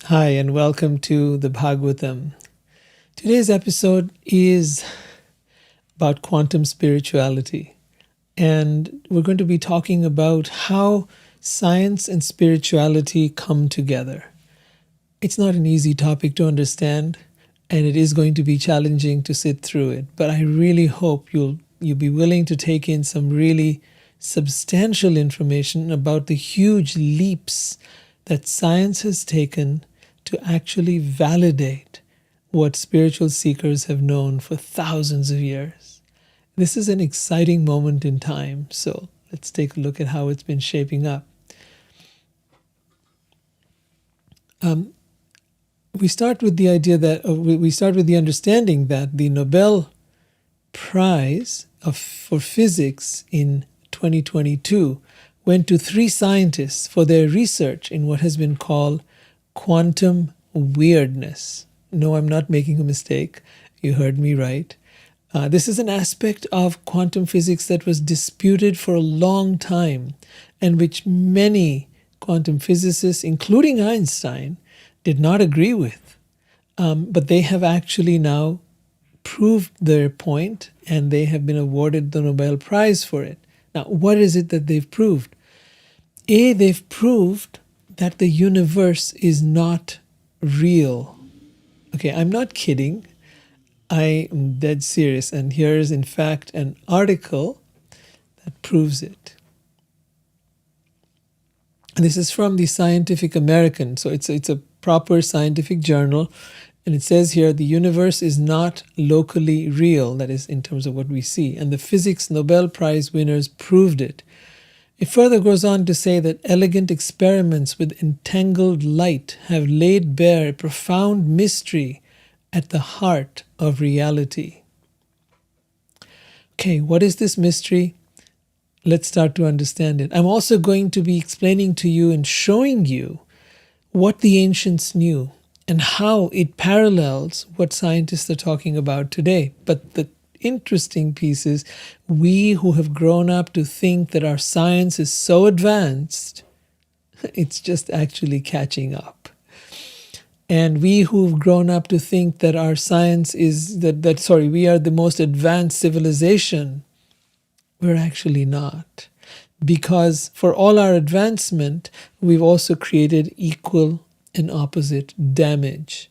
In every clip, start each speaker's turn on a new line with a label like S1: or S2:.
S1: Hi, and welcome to the Bhagavatam. Today's episode is about quantum spirituality, and we're going to be talking about how science and spirituality come together. It's not an easy topic to understand, and it is going to be challenging to sit through it, but I really hope you'll be willing to take in some really substantial information about the huge leaps that science has taken to actually validate what spiritual seekers have known for thousands of years. This is an exciting moment in time, so let's take a look at how it's been shaping up. We start with the idea that we start with the understanding that the Nobel Prize for physics in 2022 went to 3 scientists for their research in what has been called quantum weirdness. No, I'm not making a mistake. You heard me right. This is an aspect of quantum physics that was disputed for a long time, and which many quantum physicists, including Einstein, did not agree with. But they have actually now proved their point, and they have been awarded the Nobel Prize for it. Now, what is it that they've proved? They've proved that the universe is not real. Okay, I'm not kidding. I am dead serious. And here is, in fact, an article that proves it. And this is from the Scientific American. So it's a proper scientific journal. And it says here, the universe is not locally real. That is, in terms of what we see. And the physics Nobel Prize winners proved it. It further goes on to say that elegant experiments with entangled light have laid bare a profound mystery at the heart of reality. Okay, what is this mystery? Let's start to understand it. I'm also going to be explaining to you and showing you what the ancients knew and how it parallels what scientists are talking about today. But the interesting piece is, we who have grown up to think that our science is so advanced, it's just actually catching up. And we who've grown up to think that our science is we are the most advanced civilization, we're actually not. Because for all our advancement, we've also created equal and opposite damage.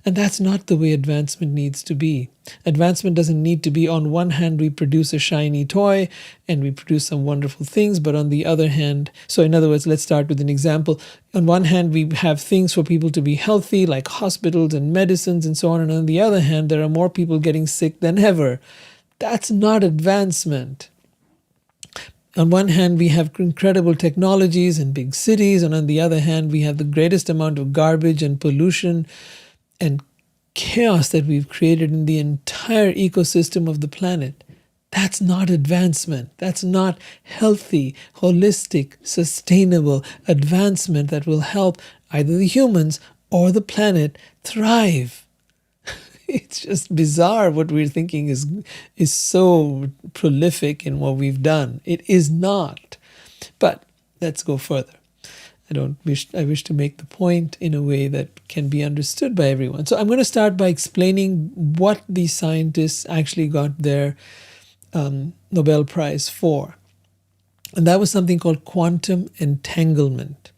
S1: And that's not the way advancement needs to be. Advancement doesn't need to be, on one hand, we produce a shiny toy and we produce some wonderful things, but on the other hand, so in other words, let's start with an example. On one hand, we have things for people to be healthy, like hospitals and medicines and so on. And on the other hand, there are more people getting sick than ever. That's not advancement. On one hand, we have incredible technologies and big cities, and on the other hand, we have the greatest amount of garbage and pollution and chaos that we've created in the entire ecosystem of the planet. That's not advancement. That's not healthy, holistic, sustainable advancement that will help either the humans or the planet thrive. It's just bizarre what we're thinking is so prolific in what we've done. It is not. But let's go further. I wish to make the point in a way that can be understood by everyone. So I'm going to start by explaining what these scientists actually got their Nobel Prize for. And that was something called quantum entanglement.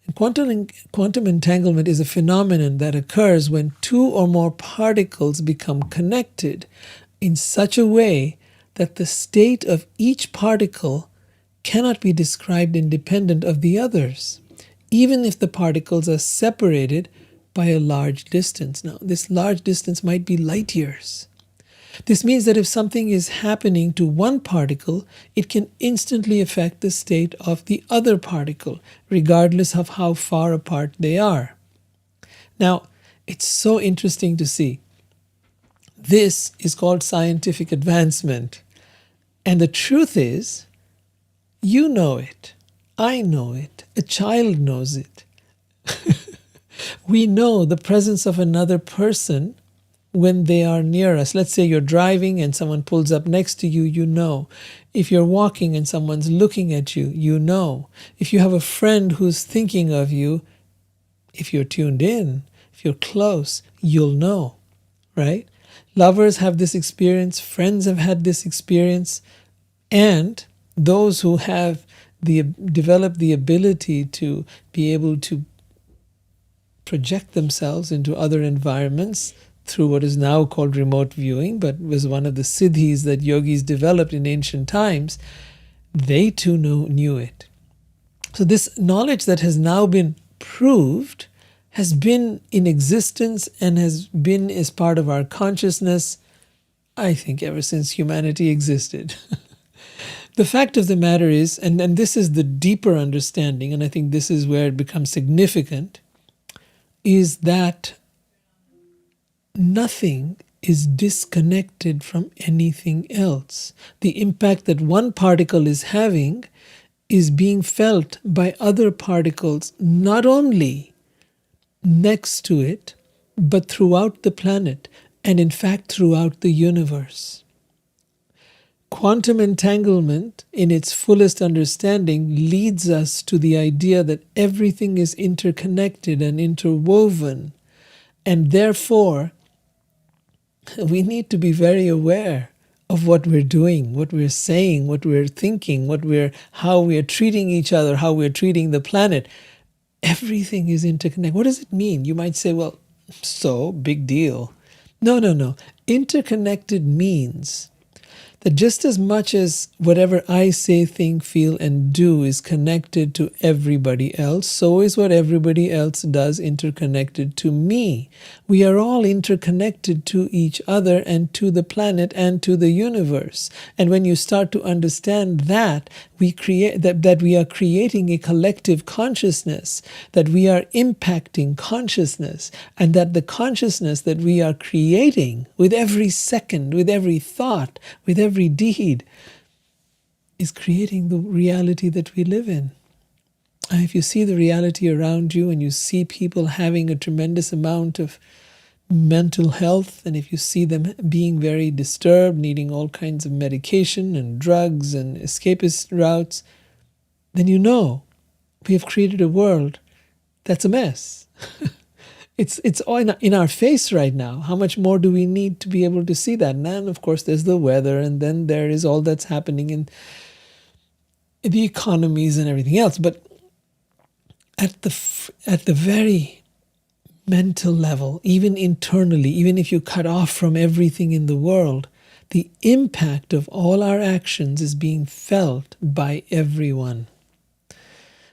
S1: And quantum entanglement is a phenomenon that occurs when 2 or more particles become connected in such a way that the state of each particle cannot be described independent of the others, even if the particles are separated by a large distance. Now, this large distance might be light years. This means that if something is happening to one particle, it can instantly affect the state of the other particle, regardless of how far apart they are. Now, it's so interesting to see. This is called scientific advancement. And the truth is, you know it. I know it. A child knows it. We know the presence of another person when they are near us. Let's say you're driving and someone pulls up next to you, you know. If you're walking and someone's looking at you, you know. If you have a friend who's thinking of you, If you're tuned in, if you're close, you'll know, right? Lovers have this experience, friends have had this experience, and those who have developed the ability to be able to project themselves into other environments through what is now called remote viewing, but was one of the siddhis that yogis developed in ancient times, they too knew it. So this knowledge that has now been proved has been in existence and has been as part of our consciousness, I think, ever since humanity existed. The fact of the matter is, and this is the deeper understanding, and I think this is where it becomes significant, is that nothing is disconnected from anything else. The impact that one particle is having is being felt by other particles, not only next to it, but throughout the planet, and in fact throughout the universe. Quantum entanglement, in its fullest understanding, leads us to the idea that everything is interconnected and interwoven, and therefore we need to be very aware of what we're doing, what we're saying, what we're thinking, how we're treating each other, how we're treating the planet. Everything is interconnected. What does it mean? You might say, well, so big deal. No. Interconnected means that just as much as whatever I say, think, feel, and do is connected to everybody else, so is what everybody else does interconnected to me. We are all interconnected to each other and to the planet and to the universe. And when you start to understand that, we create that we are creating a collective consciousness, that we are impacting consciousness, and that the consciousness that we are creating with every second, with every thought, with every deed, is creating the reality that we live in. And if you see the reality around you and you see people having a tremendous amount of mental health, and if you see them being very disturbed, needing all kinds of medication and drugs and escapist routes, then you know we have created a world that's a mess. It's all in our face right now. How much more do we need to be able to see that? And then, of course, there's the weather, and then there is all that's happening in the economies and everything else. But at the very mental level, even internally, even if you cut off from everything in the world, the impact of all our actions is being felt by everyone.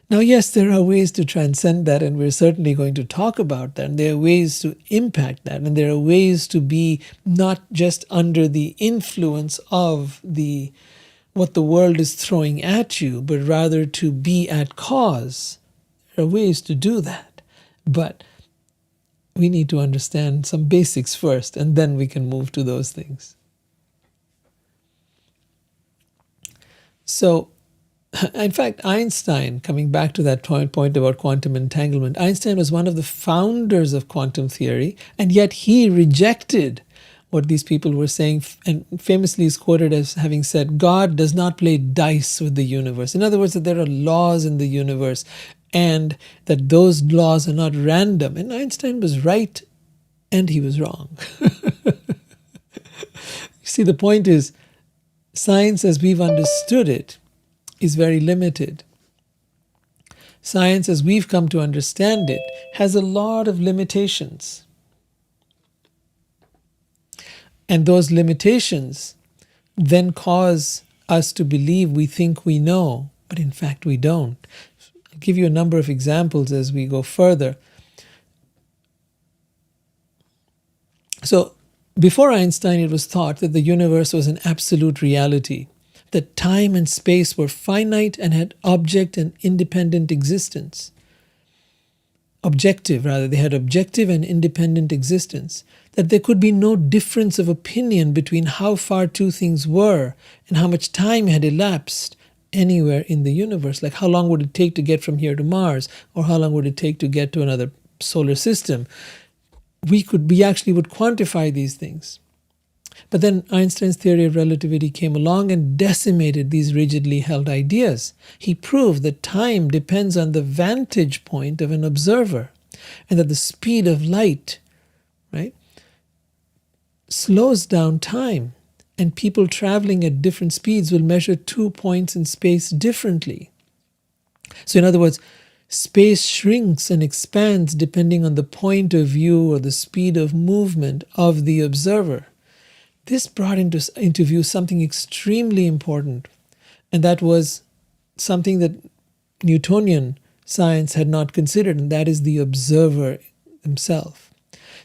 S1: Now, yes, there are ways to transcend that, and we're certainly going to talk about that. And there are ways to impact that, and there are ways to be not just under the influence of what the world is throwing at you, but rather to be at cause. There are ways to do that, but we need to understand some basics first, and then we can move to those things. So, in fact, Einstein, coming back to that point about quantum entanglement, Einstein was one of the founders of quantum theory, and yet he rejected what these people were saying, and famously is quoted as having said, God does not play dice with the universe. In other words, that there are laws in the universe, and that those laws are not random. And Einstein was right, and he was wrong. You see, the point is, science as we've understood it is very limited. Science as we've come to understand it has a lot of limitations. And those limitations then cause us to believe we think we know, but in fact we don't. I'll give you a number of examples as we go further. So, before Einstein, it was thought that the universe was an absolute reality, that time and space were finite and had object and independent existence. They had objective and independent existence, that there could be no difference of opinion between how far two things were and how much time had elapsed anywhere in the universe. Like, how long would it take to get from here to Mars, or how long would it take to get to another solar system? We actually would quantify these things. But then Einstein's theory of relativity came along and decimated these rigidly held ideas. He proved that time depends on the vantage point of an observer. and that the speed of light, right, slows down time, and people traveling at different speeds will measure 2 points in space differently. So in other words, space shrinks and expands depending on the point of view or the speed of movement of the observer. This brought into view something extremely important, and that was something that Newtonian science had not considered, and that is the observer himself.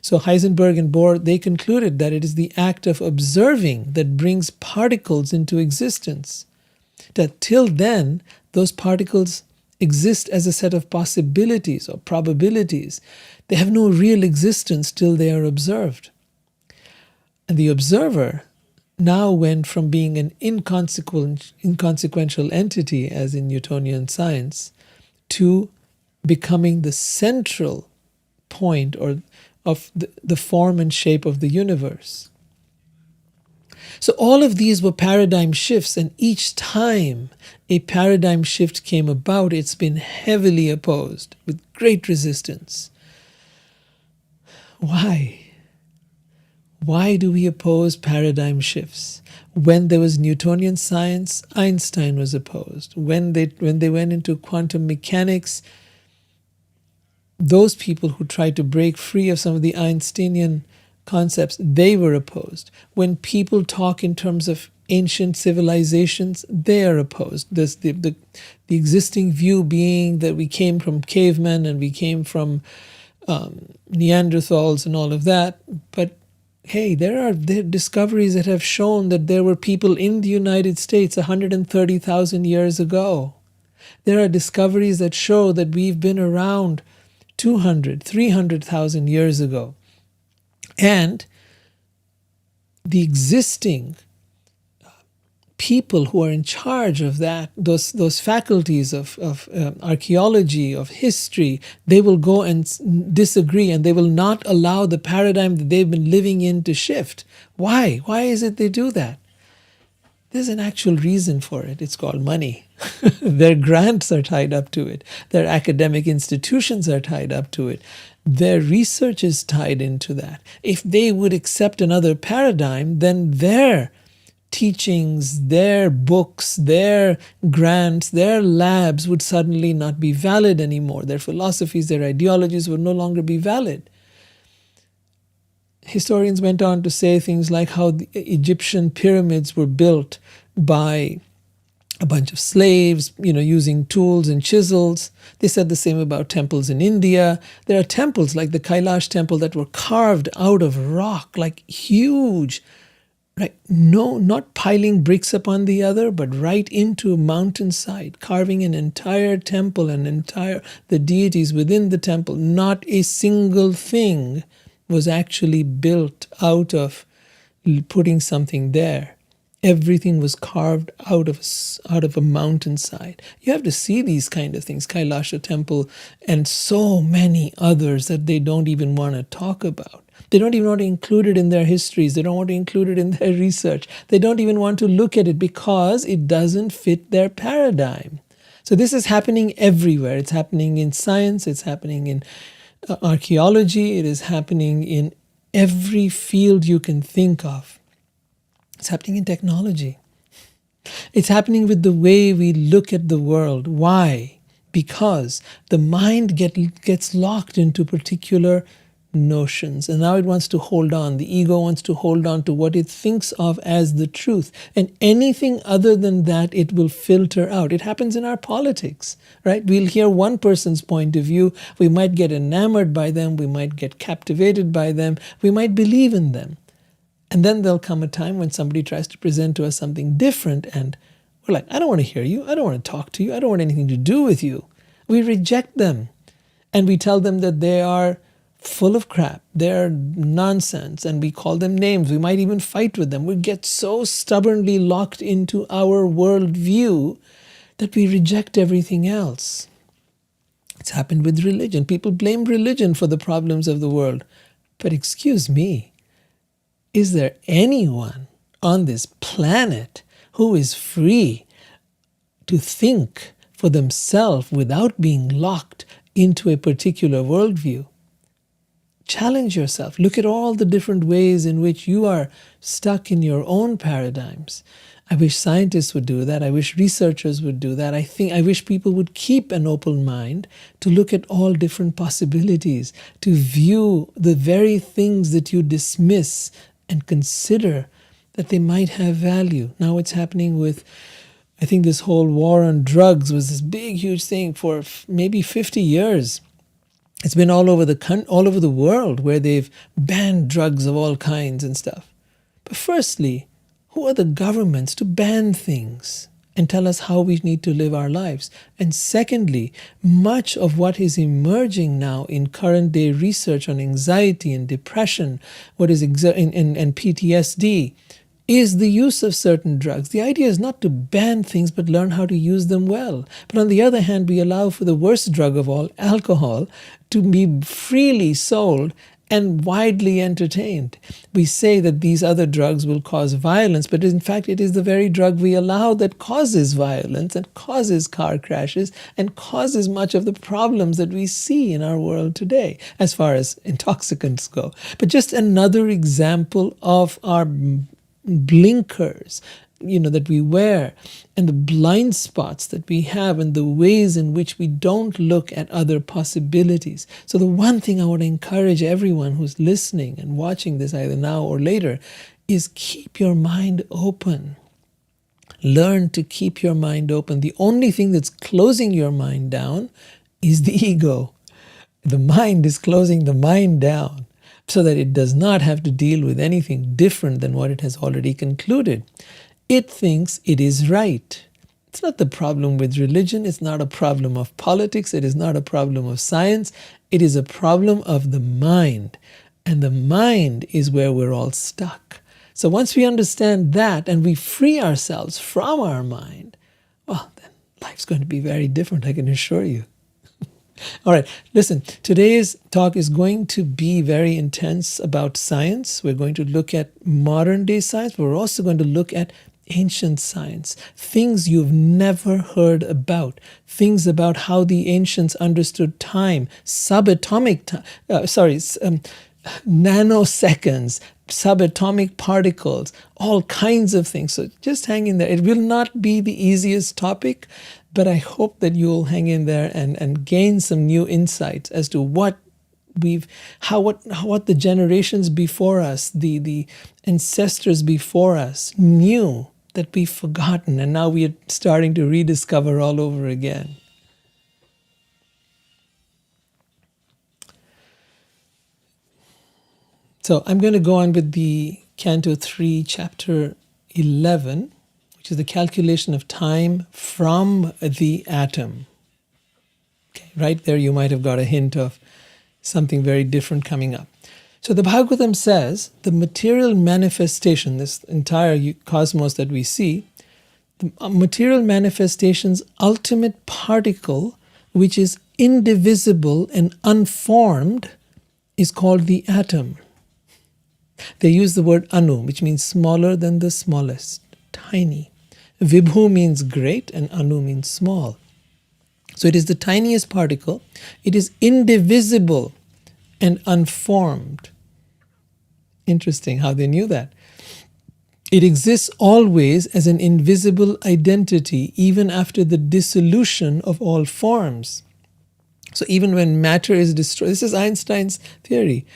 S1: So Heisenberg and Bohr, they concluded that it is the act of observing that brings particles into existence. That till then, those particles exist as a set of possibilities or probabilities. They have no real existence till they are observed. And the observer now went from being an inconsequential entity, as in Newtonian science, to becoming the central point or of the form and shape of the universe. So all of these were paradigm shifts, and each time a paradigm shift came about, it's been heavily opposed with great resistance. Why? Why do we oppose paradigm shifts? When there was Newtonian science, Einstein was opposed. When they went into quantum mechanics, those people who tried to break free of some of the Einsteinian concepts, they were opposed. When people talk in terms of ancient civilizations, they are opposed. The existing view being that we came from cavemen and we came from Neanderthals and all of that. But hey, there are discoveries that have shown that there were people in the United States 130,000 years ago. There are discoveries that show that we've been around 200, 300,000 years ago. And the existing people who are in charge of that, those faculties of archaeology, of history, they will go and disagree, and they will not allow the paradigm that they've been living in to shift. Why? Why is it they do that? There's an actual reason for it. It's called money. Their grants are tied up to it. Their academic institutions are tied up to it. Their research is tied into that. If they would accept another paradigm, then their teachings, their books, their grants, their labs would suddenly not be valid anymore. Their philosophies, their ideologies would no longer be valid. Historians went on to say things like how the Egyptian pyramids were built by a bunch of slaves, using tools and chisels. They said the same about temples in India. There are temples like the Kailash temple that were carved out of rock, like huge, right? No, not piling bricks upon the other, but right into a mountainside, carving an entire temple and the deities within the temple. Not a single thing was actually built out of putting something there. Everything was carved out of a mountainside. You have to see these kind of things, Kailasha Temple and so many others that they don't even want to talk about. They don't even want to include it in their histories. They don't want to include it in their research. They don't even want to look at it because it doesn't fit their paradigm. So this is happening everywhere. It's happening in science. It's happening in archaeology. It is happening in every field you can think of. It's happening in technology. It's happening with the way we look at the world. Why? Because the mind gets locked into particular notions, and now it wants to hold on. The ego wants to hold on to what it thinks of as the truth, and anything other than that it will filter out. It happens in our politics, right? We'll hear one person's point of view, we might get enamored by them, we might get captivated by them, we might believe in them. And then there'll come a time when somebody tries to present to us something different, and we're like, I don't want to hear you, I don't want to talk to you, I don't want anything to do with you. We reject them, and we tell them that they are full of crap, they're nonsense, and we call them names. We might even fight with them. We get so stubbornly locked into our worldview that we reject everything else. It's happened with religion. People blame religion for the problems of the world. But excuse me, is there anyone on this planet who is free to think for themselves without being locked into a particular worldview? Challenge yourself. Look at all the different ways in which you are stuck in your own paradigms. I wish scientists would do that. I wish researchers would do that. I wish people would keep an open mind to look at all different possibilities, to view the very things that you dismiss and consider that they might have value. Now it's happening with, I think this whole war on drugs was this big, huge thing for maybe 50 years. It's been all over the world where they've banned drugs of all kinds and stuff. But firstly, who are the governments to ban things and tell us how we need to live our lives? And secondly, much of what is emerging now in current day research on anxiety and depression, and PTSD, is the use of certain drugs. The idea is not to ban things, but learn how to use them well. But on the other hand, we allow for the worst drug of all, alcohol, to be freely sold and widely entertained. We say that these other drugs will cause violence, but in fact it is the very drug we allow that causes violence and causes car crashes and causes much of the problems that we see in our world today as far as intoxicants go. But just another example of our blinkers, that we wear, and the blind spots that we have, and the ways in which we don't look at other possibilities. So the one thing I want to encourage everyone who's listening and watching this either now or later is keep your mind open. Learn to keep your mind open. The only thing that's closing your mind down is the ego. The mind is closing the mind down so that it does not have to deal with anything different than what it has already concluded. It thinks it is right. It's not the problem with religion. It's not a problem of politics. It is not a problem of science. It is a problem of the mind. And the mind is where we're all stuck. So once we understand that and we free ourselves from our mind, well, then life's going to be very different, I can assure you. All right, listen, today's talk is going to be very intense about science. We're going to look at modern day science, but we're also going to look at ancient science, things you've never heard about, things about how the ancients understood time, nanoseconds, subatomic particles, all kinds of things. So just hang in there. It will not be the easiest topic, but I hope that you'll hang in there and gain some new insights as to what the generations before us, the ancestors before us knew that we've forgotten, and now we are starting to rediscover all over again. So I'm going to go on with the Canto 3, Chapter 11, which is the calculation of time from the atom. Okay, right there you might have got a hint of something very different coming up. So the Bhagavatam says the material manifestation, this entire cosmos that we see, the material manifestation's ultimate particle, which is indivisible and unformed, is called the atom. They use the word anu, which means smaller than the smallest, tiny. Vibhu means great and anu means small. So it is the tiniest particle. It is indivisible and unformed. Interesting how they knew that. It exists always as an invisible identity, even after the dissolution of all forms. So even when matter is destroyed, this is Einstein's theory,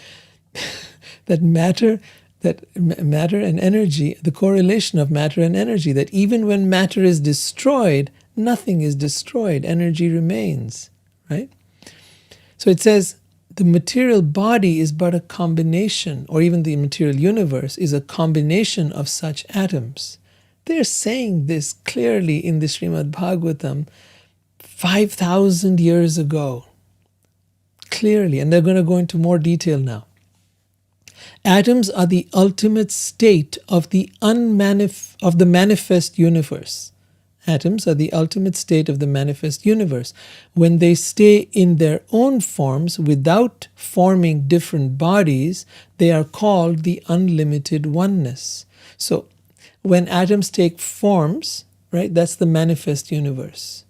S1: that matter and energy, the correlation of matter and energy, that even when matter is destroyed, nothing is destroyed, energy remains, right? So it says the material body is but a combination, or even the material universe is a combination of such atoms. They're saying this clearly in the Srimad Bhagavatam 5,000 years ago. Clearly, and they're going to go into more detail now. Atoms are the ultimate state of the manifest universe. Atoms are the ultimate state of the manifest universe. When they stay in their own forms without forming different bodies, they are called the unlimited oneness. So when atoms take forms, right, that's the manifest universe.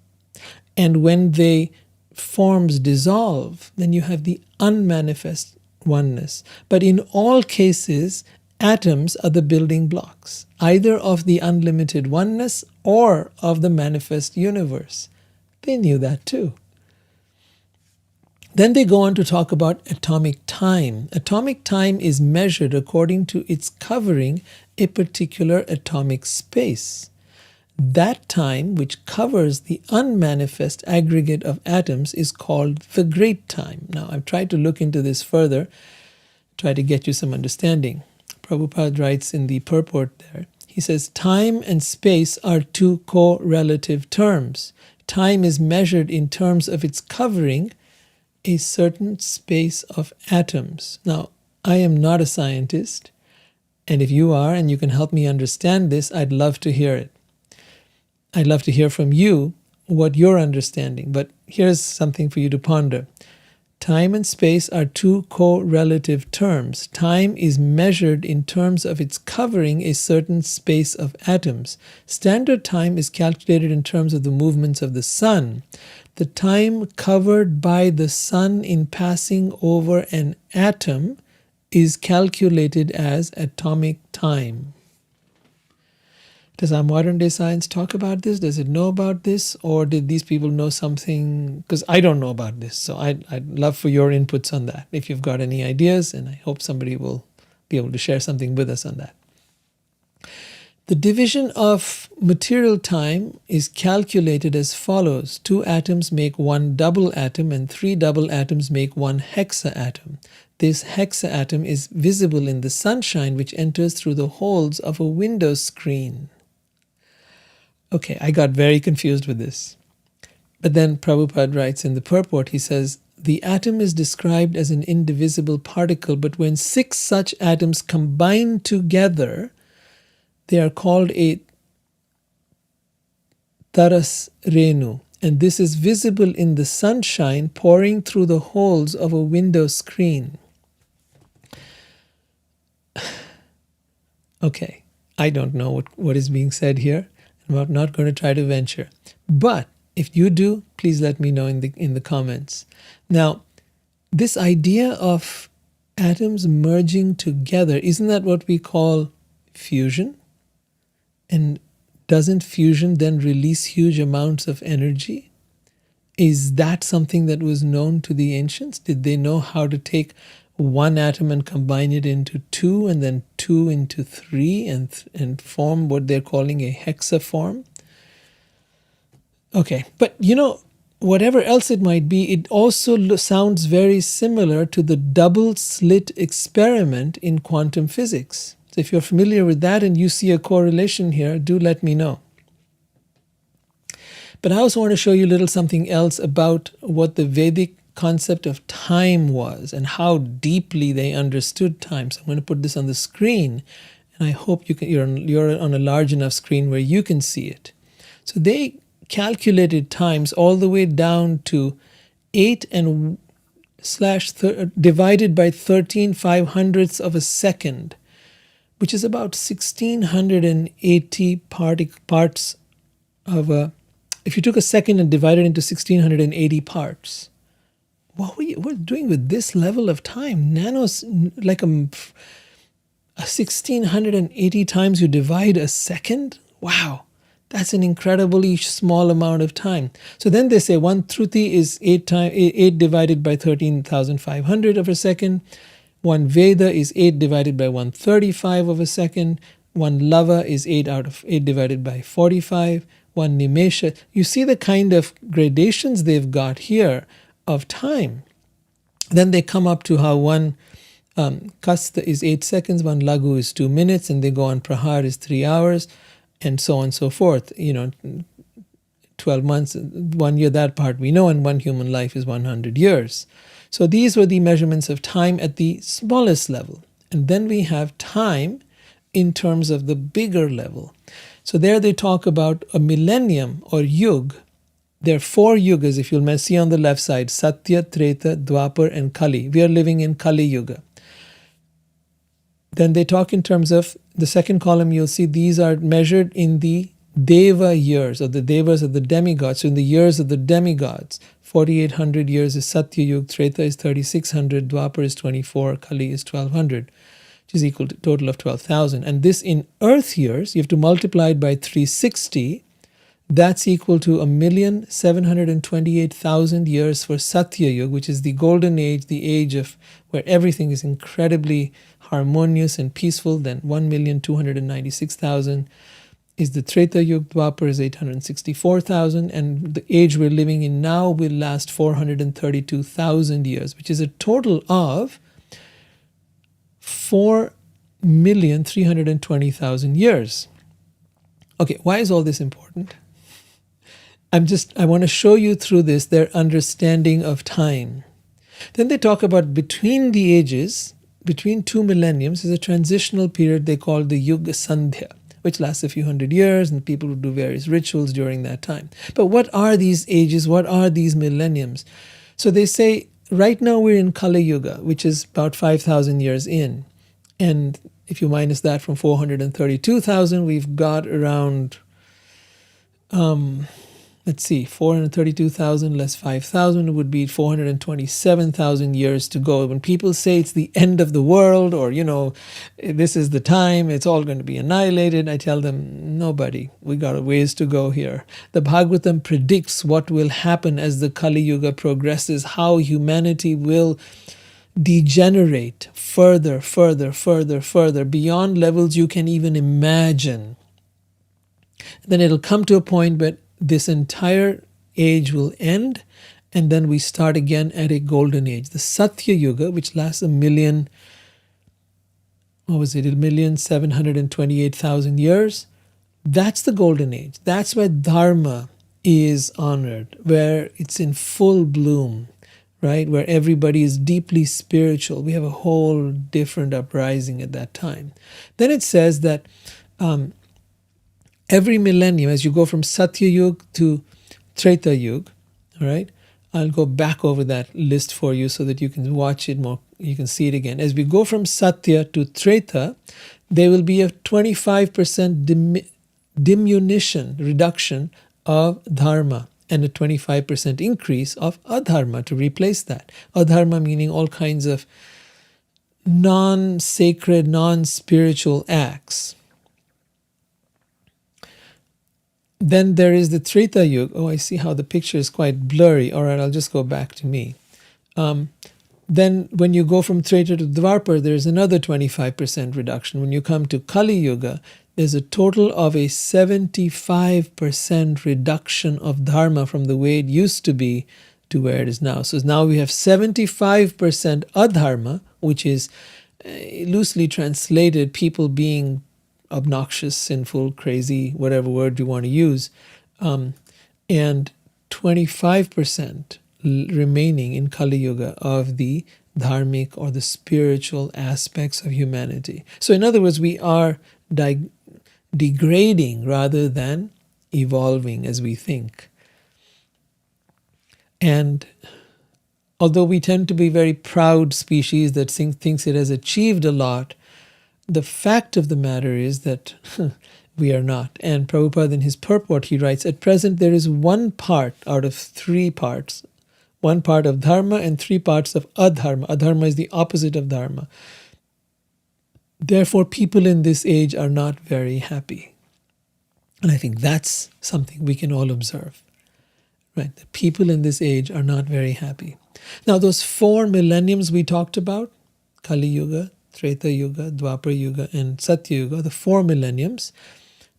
S1: And when they forms dissolve, then you have the unmanifest oneness. But in all cases, atoms are the building blocks, either of the unlimited oneness or of the manifest universe. They knew that too. Then they go on to talk about atomic time. Atomic time is measured according to its covering a particular atomic space. That time, which covers the unmanifest aggregate of atoms, is called the great time. Now, I've tried to look into this further, try to get you some understanding. Prabhupada writes in the purport there, he says, time and space are two correlative terms. Time is measured in terms of its covering a certain space of atoms. Now, I am not a scientist, and if you are and you can help me understand this, I'd love to hear it. I'd love to hear from you what you're understanding, but here's something for you to ponder. Time and space are two correlative terms. Time is measured in terms of its covering a certain space of atoms. Standard time is calculated in terms of the movements of the sun. The time covered by the sun in passing over an atom is calculated as atomic time. Does our modern day science talk about this? Does it know about this? Or did these people know something? Because I don't know about this. So I'd love for your inputs on that. If you've got any ideas, and I hope somebody will be able to share something with us on that. The division of material time is calculated as follows. 2 atoms make 1 double atom and 3 double atoms make 1 hexaatom. This hexaatom is visible in the sunshine which enters through the holes of a window screen. Okay, I got very confused with this. But then Prabhupada writes in the purport, he says, the atom is described as an indivisible particle, but when 6 such atoms combine together, they are called a taras renu, and this is visible in the sunshine pouring through the holes of a window screen. Okay, I don't know what is being said here. I'm not going to try to venture. But if you do, please let me know in the comments. Now, this idea of atoms merging together, isn't that what we call fusion? And doesn't fusion then release huge amounts of energy? Is that something that was known to the ancients? Did they know how to take 1 atom and combine it into 2 and then 2 into 3 and form what they're calling a hexaform? Okay, but whatever else it might be, it also sounds very similar to the double slit experiment in quantum physics. So if you're familiar with that and you see a correlation here, do let me know. But I also want to show you a little something else about what the Vedic concept of time was and how deeply they understood time. So I'm going to put this on the screen, and I hope you're on a large enough screen where you can see it. So they calculated times all the way down to 8 and divided by 13/500ths of a second, which is about 1680 parts of a. If you took a second and divided it into 1680 parts, what we're doing with this level of time? Nanos, like a 1680 times you divide a second? Wow, that's an incredibly small amount of time. So then they say 1 Shruti is 8 divided by 13,500 of a second. 1 Veda is 8 divided by 135 of a second. 1 Lava is 8 divided by 45. 1 Nimesha. You see the kind of gradations they've got here of time. Then they come up to how 1 Kasta is 8 seconds, 1 Lagu is 2 minutes, and they go on Prahar is 3 hours, and so on and so forth. 12 months, 1 year, that part we know, and 1 human life is 100 years. So these were the measurements of time at the smallest level. And then we have time in terms of the bigger level. So there they talk about a millennium or yug. There are 4 yugas, if you'll see on the left side, Satya, Treta, Dwapar, and Kali. We are living in Kali Yuga. Then they talk in terms of the second column, you'll see these are measured in the Deva years, or the Devas are the demigods. So in the years of the demigods, 4,800 years is Satya Yuga, Treta is 3,600, Dwapar is 24, Kali is 1,200, which is equal to a total of 12,000. And this in Earth years, you have to multiply it by 360. That's equal to 1,728,000 years for Satya Yuga, which is the golden age, the age of where everything is incredibly harmonious and peaceful. Then 1,296,000 is the Treta Yuga, Dwapar is 864,000, and the age we're living in now will last 432,000 years, which is a total of 4,320,000 years. Okay, why is all this important? I want to show you through this their understanding of time. Then they talk about between the ages, between two millenniums, is a transitional period they call the Yuga Sandhya, which lasts a few hundred years, and people will do various rituals during that time. But what are these ages? What are these millenniums? So they say, right now we're in Kali Yuga, which is about 5,000 years in. And if you minus that from 432,000, we've got around, 432,000 less 5,000 would be 427,000 years to go. When people say it's the end of the world, or, this is the time, it's all going to be annihilated, I tell them, no, buddy, we got a ways to go here. The Bhagavatam predicts what will happen as the Kali Yuga progresses, how humanity will degenerate further, beyond levels you can even imagine. Then it'll come to a point where this entire age will end, and then we start again at a golden age. The Satya Yuga, which lasts 1,728,000 years, that's the golden age. That's where Dharma is honored, where it's in full bloom, right? Where everybody is deeply spiritual. We have a whole different uprising at that time. Then it says that every millennium, as you go from Satya Yuga to Treta Yuga, all right? I'll go back over that list for you so that you can watch it more, you can see it again. As we go from Satya to Treta, there will be a 25% reduction of Dharma, and a 25% increase of Adharma to replace that. Adharma meaning all kinds of non-sacred, non-spiritual acts. Then there is the Treta Yuga. Oh, I see how the picture is quite blurry. All right, I'll just go back to me. Then when you go from Treta to Dwapar, there's another 25% reduction. When you come to Kali Yuga, there's a total of a 75% reduction of Dharma from the way it used to be to where it is now. So now we have 75% Adharma, which is loosely translated people being obnoxious, sinful, crazy, whatever word you want to use, and 25% remaining in Kali Yuga of the dharmic or the spiritual aspects of humanity. So in other words, we are degrading rather than evolving as we think. And although we tend to be a very proud species that thinks it has achieved a lot, the fact of the matter is that we are not. And Prabhupada in his purport, he writes, at present there is one part out of three parts, one part of Dharma and three parts of Adharma. Adharma is the opposite of Dharma. Therefore, people in this age are not very happy. And I think that's something we can all observe, right? The people in this age are not very happy. Now, those 4 millenniums we talked about, Kali Yuga, Treta Yuga, Dwapar Yuga, and Satya Yuga, the 4 millenniums,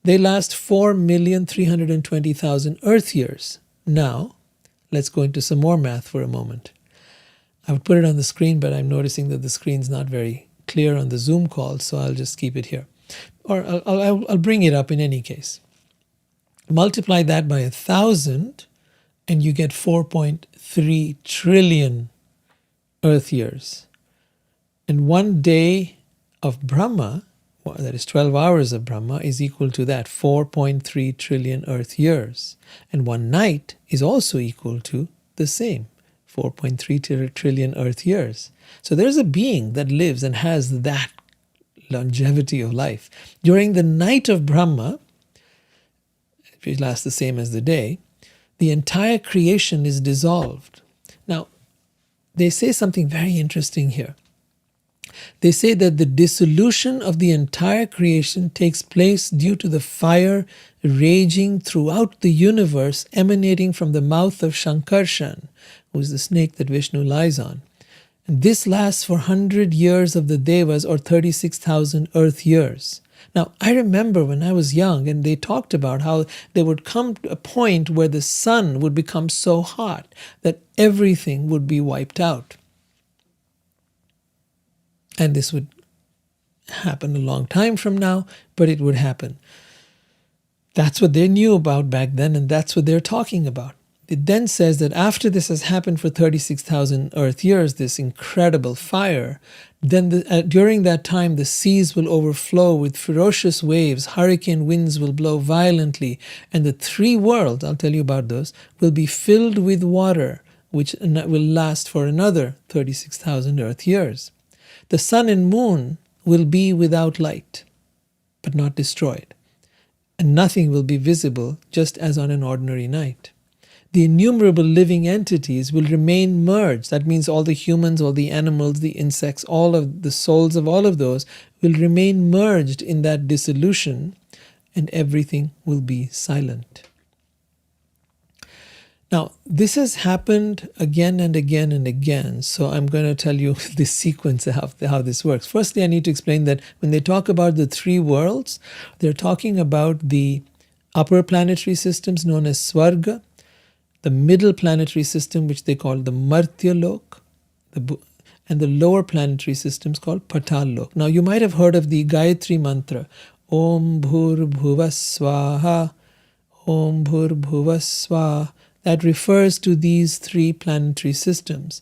S1: they last 4,320,000 Earth years. Now, let's go into some more math for a moment. I would put it on the screen, but I'm noticing that the screen's not very clear on the Zoom call, so I'll just keep it here. Or I'll bring it up in any case. Multiply that by 1,000, and you get 4.3 trillion Earth years. And 1 day of Brahma, that is 12 hours of Brahma, is equal to that, 4.3 trillion Earth years. And 1 night is also equal to the same, 4.3 trillion Earth years. So there's a being that lives and has that longevity of life. During the night of Brahma, which lasts the same as the day, the entire creation is dissolved. Now, they say something very interesting here. They say that the dissolution of the entire creation takes place due to the fire raging throughout the universe emanating from the mouth of Shankarshan, who is the snake that Vishnu lies on. And this lasts for 100 years of the Devas, or 36,000 earth years. Now, I remember when I was young and they talked about how there would come to a point where the sun would become so hot that everything would be wiped out. And this would happen a long time from now, but it would happen. That's what they knew about back then, and that's what they're talking about. It then says that after this has happened for 36,000 earth years, this incredible fire, then during that time the seas will overflow with ferocious waves, hurricane winds will blow violently, and the three worlds, I'll tell you about those, will be filled with water, which will last for another 36,000 earth years. The sun and moon will be without light, but not destroyed, and nothing will be visible just as on an ordinary night. The innumerable living entities will remain merged. That means all the humans, all the animals, the insects, all of the souls of all of those will remain merged in that dissolution, and everything will be silent. Now, this has happened again and again and again, so I'm going to tell you this sequence of how this works. Firstly, I need to explain that when they talk about the three worlds, they're talking about the upper planetary systems known as Svarga, the middle planetary system, which they call the Martya Lok, and the lower planetary systems called Patal Lok. Now, you might have heard of the Gayatri mantra, Om Bhur Bhuva Swaha, Om Bhur Bhuva Swaha. That refers to these three planetary systems.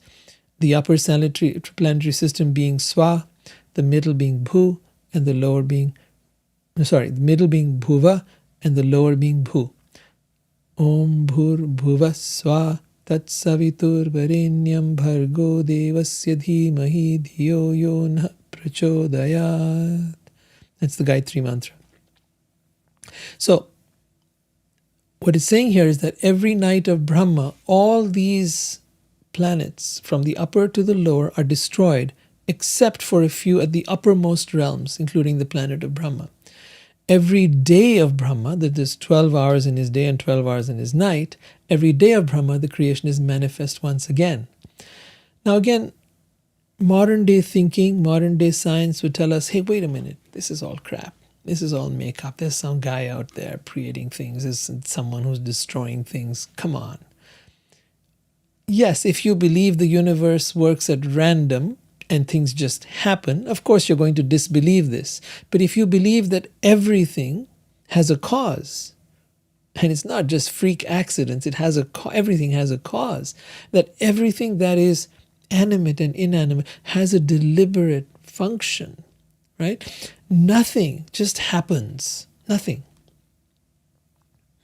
S1: The upper planetary system being Swa, the middle being Bhu, and the lower being, the middle being Bhuva, and the lower being Bhu. Om Bhur Bhuva Swa Tat Savitur Varenyam Bhargo Devasya Dhimahi Dhiyo Yo Na Prachodayat. That's the Gayatri mantra. So, what it's saying here is that every night of Brahma, all these planets from the upper to the lower are destroyed, except for a few at the uppermost realms, including the planet of Brahma. Every day of Brahma, that there's 12 hours in his day and 12 hours in his night, every day of Brahma, the creation is manifest once again. Now again, modern day thinking, modern day science would tell us, hey, wait a minute, this is all crap. This is all makeup. There's some guy out there creating things. There's someone who's destroying things. Come on. Yes, if you believe the universe works at random and things just happen, of course you're going to disbelieve this. But if you believe that everything has a cause, and it's not just freak accidents, everything has a cause, that everything that is animate and inanimate has a deliberate function, right? Nothing just happens. Nothing.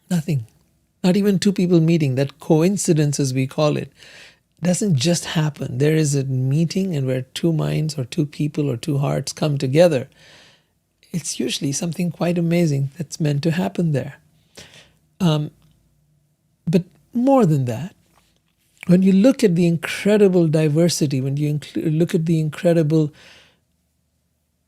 S1: Not even two people meeting, that coincidence as we call it, doesn't just happen. There is a meeting, and where two minds or two people or two hearts come together, it's usually something quite amazing that's meant to happen there. But more than that, when you look at the incredible diversity, when you look at the incredible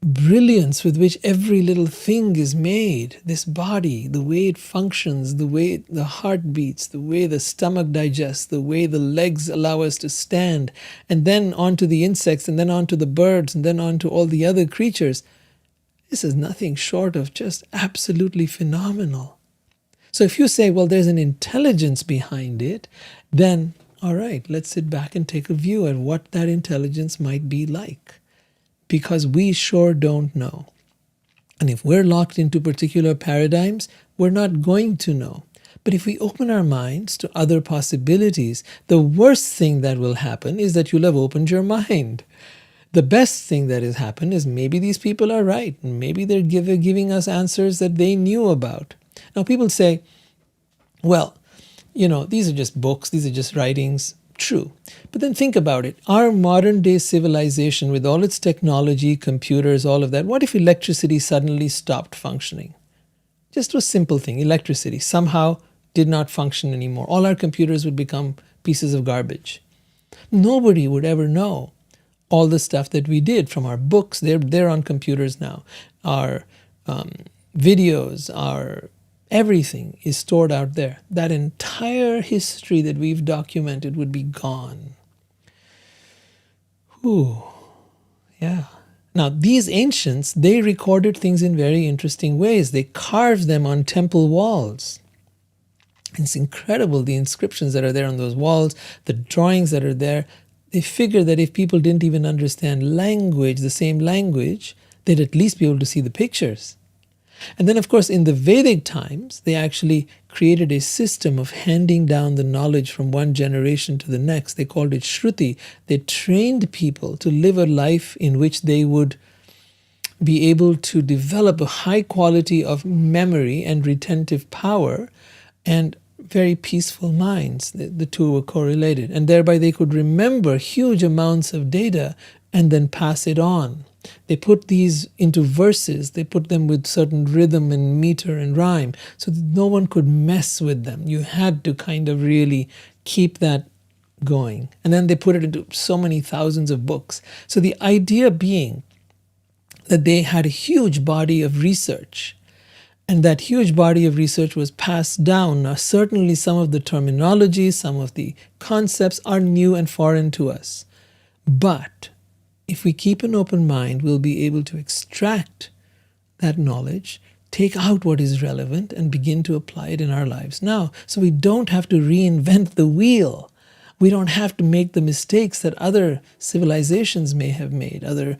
S1: brilliance with which every little thing is made, this body, the way it functions, the way the heart beats, the way the stomach digests, the way the legs allow us to stand, and then onto the insects, and then onto the birds, and then onto all the other creatures, this is nothing short of just absolutely phenomenal. So if you say, well, there's an intelligence behind it, then all right, let's sit back and take a view at what that intelligence might be like. Because we sure don't know. And if we're locked into particular paradigms, we're not going to know. But if we open our minds to other possibilities, the worst thing that will happen is that you'll have opened your mind. The best thing that has happened is maybe these people are right. Maybe they're giving us answers that they knew about. Now people say, well, these are just books, these are just writings. True. But then think about it. Our modern day civilization, with all its technology, computers, all of that, what if electricity suddenly stopped functioning? Just a simple thing, electricity, somehow did not function anymore. All our computers would become pieces of garbage. Nobody would ever know all the stuff that we did from our books. They're on computers now. Our videos, our everything is stored out there. That entire history that we've documented would be gone. Ooh, yeah. Now, these ancients, they recorded things in very interesting ways. They carved them on temple walls. It's incredible, the inscriptions that are there on those walls, the drawings that are there. They figured that if people didn't even understand language, the same language, they'd at least be able to see the pictures. And then, of course, in the Vedic times, they actually created a system of handing down the knowledge from one generation to the next. They called it Shruti. They trained people to live a life in which they would be able to develop a high quality of memory and retentive power and very peaceful minds. The two were correlated. And thereby they could remember huge amounts of data and then pass it on. They put these into verses. They put them with certain rhythm and meter and rhyme so that no one could mess with them. You had to kind of really keep that going. And then they put it into so many thousands of books. So the idea being that they had a huge body of research, and that huge body of research was passed down. Now, certainly some of the terminology, some of the concepts are new and foreign to us. But if we keep an open mind, we'll be able to extract that knowledge, take out what is relevant, and begin to apply it in our lives now. So we don't have to reinvent the wheel. We don't have to make the mistakes that other civilizations may have made, other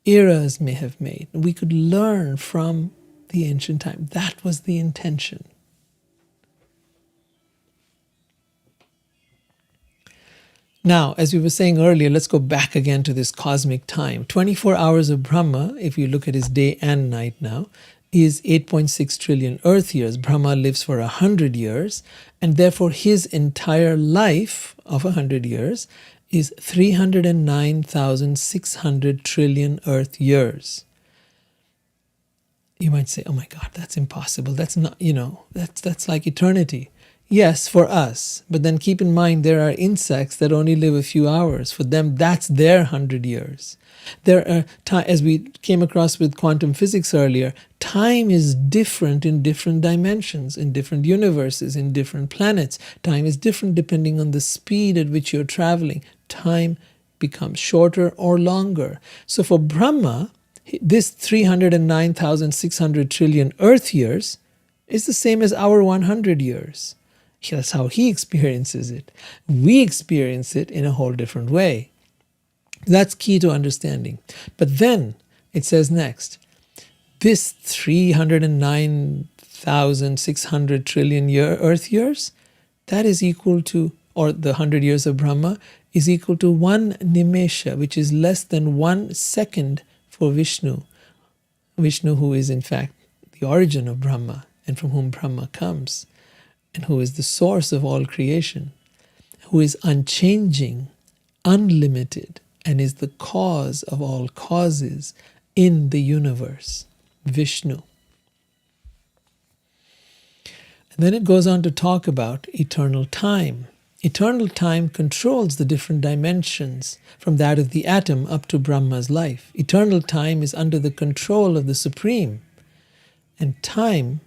S1: eras may have made. We could learn from the ancient time. That was the intention. Now, as we were saying earlier, let's go back again to this cosmic time. 24 hours of Brahma, if you look at his day and night now, is 8.6 trillion Earth years. Brahma lives for 100 years, and therefore his entire life of 100 years is 309,600 trillion Earth years. You might say, oh my God, that's impossible. That's not, that's like eternity. Yes, for us. But then keep in mind, there are insects that only live a few hours. For them, that's their 100 years. There are, as we came across with quantum physics earlier, time is different in different dimensions, in different universes, in different planets. Time is different depending on the speed at which you're traveling. Time becomes shorter or longer. So for Brahma, this 309,600 trillion Earth years is the same as our 100 years. That's how he experiences it. We experience it in a whole different way. That's key to understanding. But then it says next, this 309,600 trillion Earth years, that is equal to, or the 100 years of Brahma, is equal to 1 nimesha, which is less than 1 second for Vishnu. Vishnu, who is in fact the origin of Brahma and from whom Brahma comes, and who is the source of all creation, who is unchanging, unlimited, and is the cause of all causes in the universe, Vishnu. And then it goes on to talk about eternal time. Eternal time controls the different dimensions from that of the atom up to Brahma's life. Eternal time is under the control of the Supreme. And time,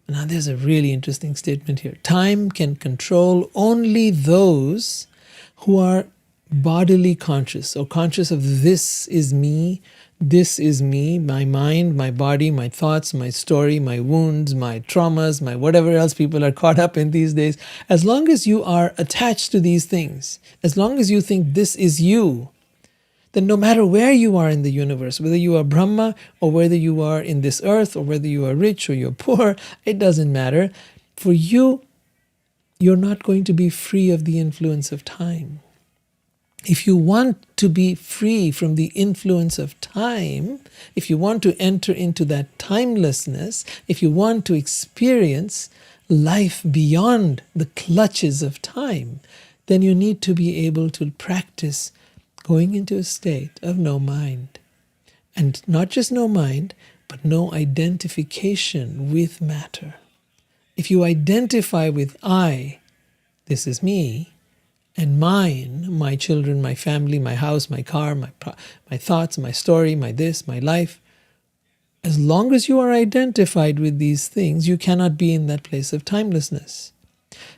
S1: now there's a really interesting statement here. Time can control only those who are bodily conscious, or conscious of this is me, my mind, my body, my thoughts, my story, my wounds, my traumas, my whatever else people are caught up in these days. As long as you are attached to these things, as long as you think this is you, then no matter where you are in the universe, whether you are Brahma or whether you are in this earth or whether you are rich or you're poor, it doesn't matter. For you, you're not going to be free of the influence of time. If you want to be free from the influence of time, if you want to enter into that timelessness, if you want to experience life beyond the clutches of time, then you need to be able to practice going into a state of no mind. And not just no mind, but no identification with matter. If you identify with I, this is me, and mine, my children, my family, my house, my car, my thoughts, my story, my this, my life, as long as you are identified with these things, you cannot be in that place of timelessness.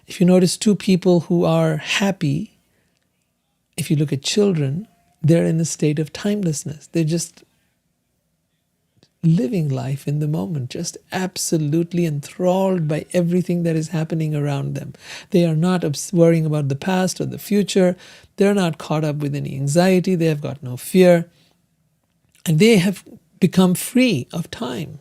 S1: If you notice two people who are happy, if you look at children, they're in a state of timelessness. They're just living life in the moment, just absolutely enthralled by everything that is happening around them. They are not worrying about the past or the future. They're not caught up with any anxiety. They have got no fear. And they have become free of time.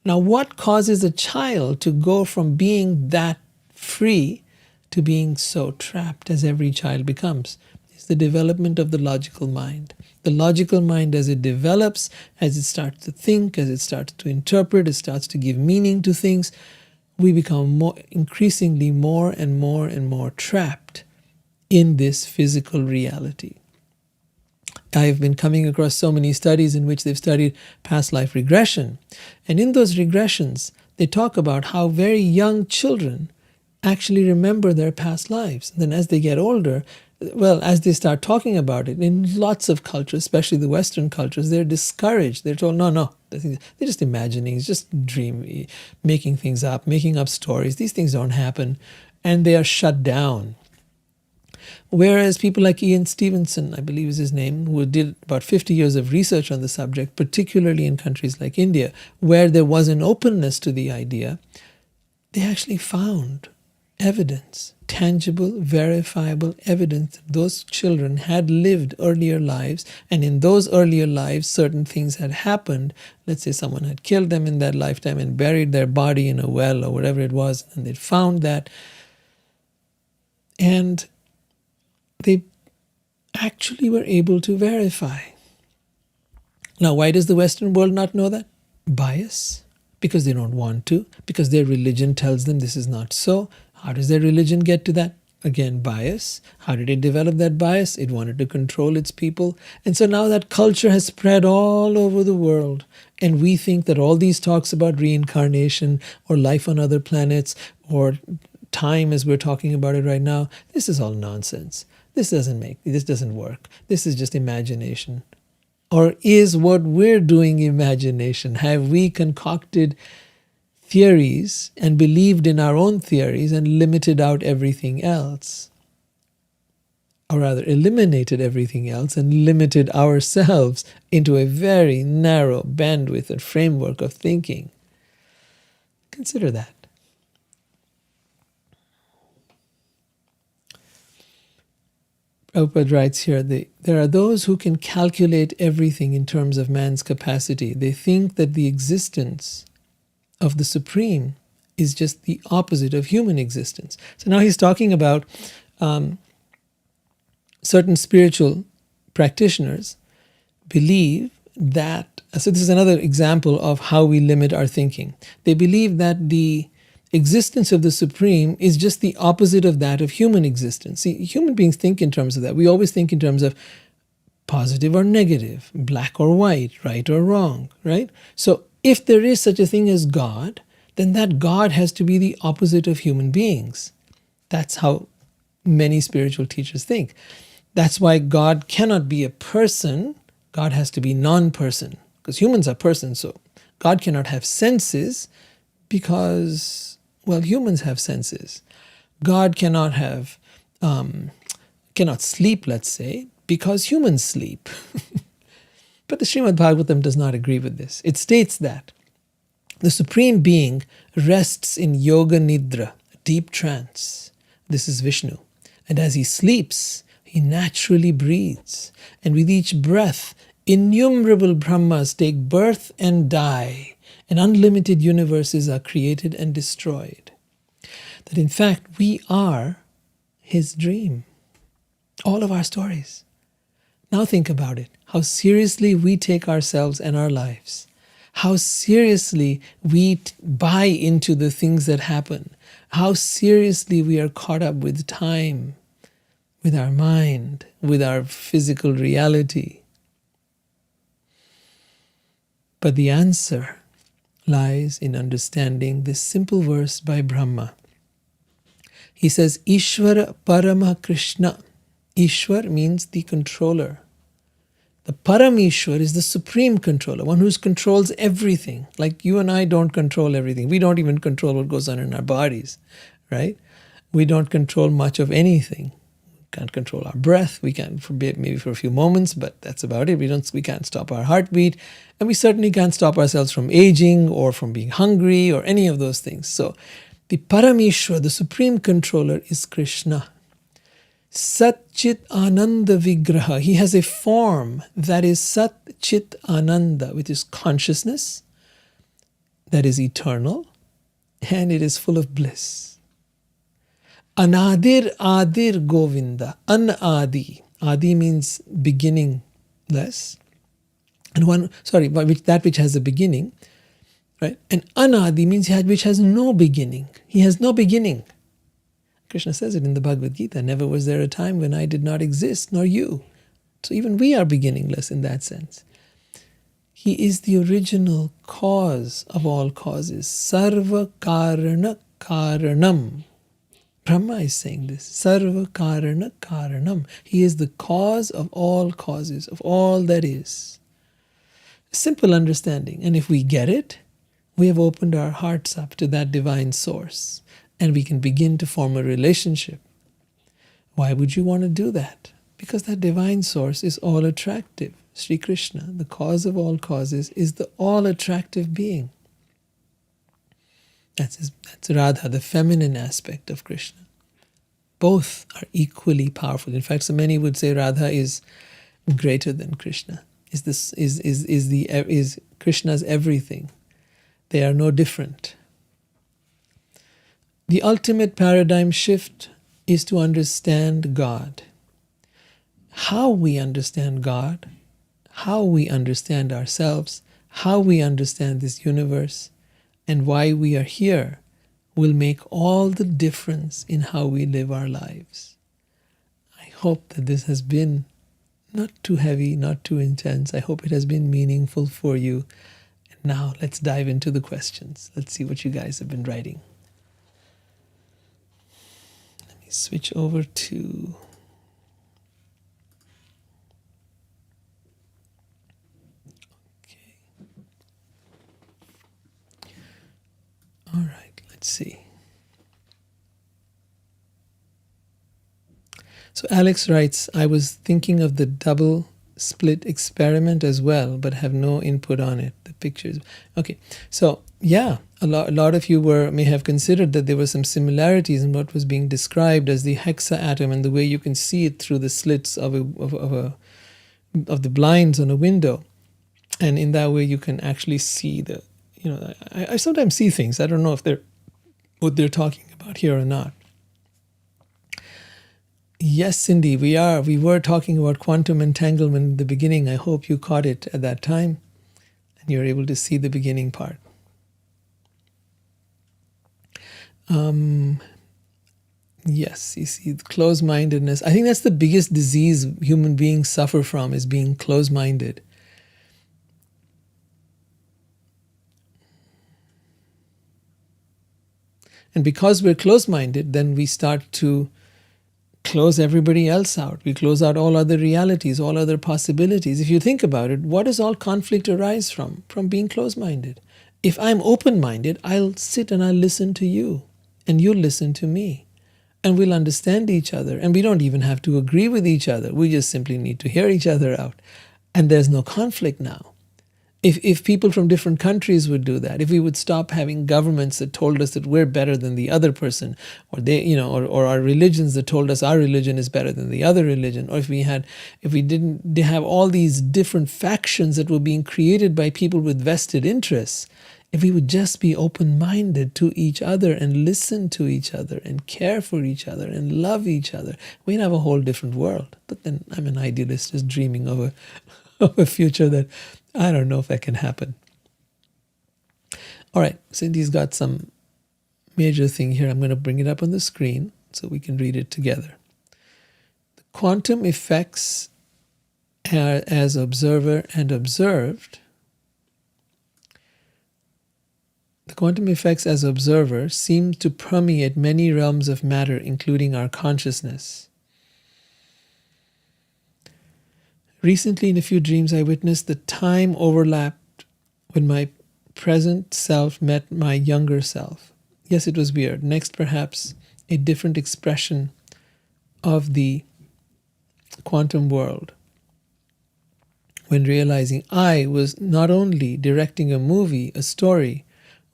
S1: Now, what causes a child to go from being that free to being so trapped as every child becomes? It's the development of the logical mind. The logical mind, as it develops, as it starts to think, as it starts to interpret, it starts to give meaning to things, we become increasingly more and more and more trapped in this physical reality. I've been coming across so many studies in which they've studied past life regression. And in those regressions, they talk about how very young children actually remember their past lives. And then as they get older, well, as they start talking about it, in lots of cultures, especially the Western cultures, they're discouraged. They're told, no, they're just imagining, it's just making things up, making up stories. These things don't happen. And they are shut down. Whereas people like Ian Stevenson, I believe is his name, who did about 50 years of research on the subject, particularly in countries like India, where there was an openness to the idea, they actually found evidence, tangible, verifiable evidence that those children had lived earlier lives, and in those earlier lives certain things had happened. Let's say someone had killed them in that lifetime and buried their body in a well or whatever it was, and they'd found that. And they actually were able to verify. Now, why does the Western world not know that? Bias. Because they don't want to. Because their religion tells them this is not so. How does their religion get to that? Again, bias. How did it develop that bias? It wanted to control its people. And so now that culture has spread all over the world. And we think that all these talks about reincarnation or life on other planets or time as we're talking about it right now, this is all nonsense. This doesn't work. This is just imagination. Or is what we're doing imagination? Have we concocted theories and believed in our own theories and limited out everything else? Or rather, eliminated everything else and limited ourselves into a very narrow bandwidth and framework of thinking. Consider that. Prabhupada writes here, there are those who can calculate everything in terms of man's capacity. They think that the existence of the Supreme is just the opposite of human existence. So now he's talking about certain spiritual practitioners believe that, so this is another example of how we limit our thinking. They believe that the existence of the Supreme is just the opposite of that of human existence. See, human beings think in terms of that. We always think in terms of positive or negative, black or white, right or wrong, right? So if there is such a thing as God, then that God has to be the opposite of human beings. That's how many spiritual teachers think. That's why God cannot be a person. God has to be non-person, because humans are persons. So God cannot have senses because, well, humans have senses. God cannot have, cannot sleep, let's say, because humans sleep. But the Srimad Bhagavatam does not agree with this. It states that the Supreme Being rests in yoga nidra, deep trance. This is Vishnu. And as he sleeps, he naturally breathes. And with each breath, innumerable Brahmas take birth and die, and unlimited universes are created and destroyed. That in fact, we are his dream. All of our stories. Now think about it. How seriously we take ourselves and our lives. How seriously we buy into the things that happen. How seriously we are caught up with time, with our mind, with our physical reality. But the answer lies in understanding this simple verse by Brahma. He says, Ishvara Parama Krishna. Ishwar means the controller. The Parameshwar is the supreme controller, one who controls everything. Like you and I don't control everything. We don't even control what goes on in our bodies, right? We don't control much of anything. We can't control our breath. We can, maybe for a few moments, but that's about it. We can't stop our heartbeat. And we certainly can't stop ourselves from aging or from being hungry or any of those things. So the Parameshwar, the supreme controller, is Krishna. Sat Chit Ananda Vigraha. He has a form that is Sat Chit Ananda, which is consciousness, that is eternal, and it is full of bliss. Anadir Adir Govinda. Anadi. Adi means beginningless. And that which has a beginning. Right? And Anadi means which has no beginning. He has no beginning. Krishna says it in the Bhagavad Gita, never was there a time when I did not exist, nor you. So even we are beginningless in that sense. He is the original cause of all causes. Sarva Karana Karanam. Brahma is saying this. Sarva Karana Karanam. He is the cause of all causes, of all that is. Simple understanding. And if we get it, we have opened our hearts up to that divine source. And we can begin to form a relationship. Why would you want to do that? Because that divine source is all attractive. Sri Krishna, the cause of all causes, is the all attractive being. That's Radha, the feminine aspect of Krishna. Both are equally powerful. In fact, so many would say Radha is greater than Krishna. Is Krishna's everything. They are no different. The ultimate paradigm shift is to understand God. How we understand God, how we understand ourselves, how we understand this universe, and why we are here will make all the difference in how we live our lives. I hope that this has been not too heavy, not too intense. I hope it has been meaningful for you. And now let's dive into the questions. Let's see what you guys have been writing. Switch over to all right, let's see. So Alex writes, I was thinking of the double split experiment as well, but have no input on it. The pictures. Okay, so yeah, a lot of you may have considered that there were some similarities in what was being described as the hexa atom and the way you can see it through the slits of the blinds on a window, and in that way you can actually see I sometimes see things. I don't know if they're what they're talking about here or not. Yes, Cindy, we were talking about quantum entanglement in the beginning. I hope you caught it at that time and you're able to see the beginning part. Yes, you see, close-mindedness. I think that's the biggest disease human beings suffer from, is being close-minded. And because we're close-minded, then we start to close everybody else out. We close out all other realities, all other possibilities. If you think about it, what does all conflict arise from? From being close-minded. If I'm open-minded, I'll sit and I'll listen to you, and you'll listen to me, and we'll understand each other. And we don't even have to agree with each other. We just simply need to hear each other out. And there's no conflict now. If people from different countries would do that, if we would stop having governments that told us that we're better than the other person, or or our religions that told us our religion is better than the other religion, or if we didn't have all these different factions that were being created by people with vested interests, if we would just be open-minded to each other and listen to each other and care for each other and love each other, we'd have a whole different world. But then I'm an idealist just dreaming of a future that I don't know if that can happen. All right, Cindy's got some major thing here. I'm going to bring it up on the screen so we can read it together. The quantum effects as observer and observed The quantum effects as observer seem to permeate many realms of matter, including our consciousness. Recently, in a few dreams, I witnessed the time overlapped when my present self met my younger self. Yes, it was weird. Next, perhaps, a different expression of the quantum world, when realizing I was not only directing a movie, a story,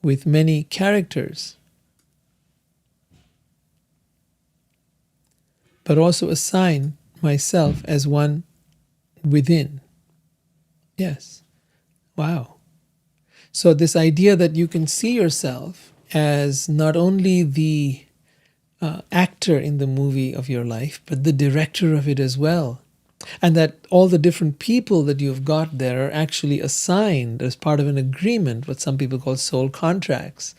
S1: with many characters, but also assign myself as one within. Yes. Wow. So this idea that you can see yourself as not only the actor in the movie of your life, but the director of it as well. And that all the different people that you've got there are actually assigned as part of an agreement, what some people call soul contracts.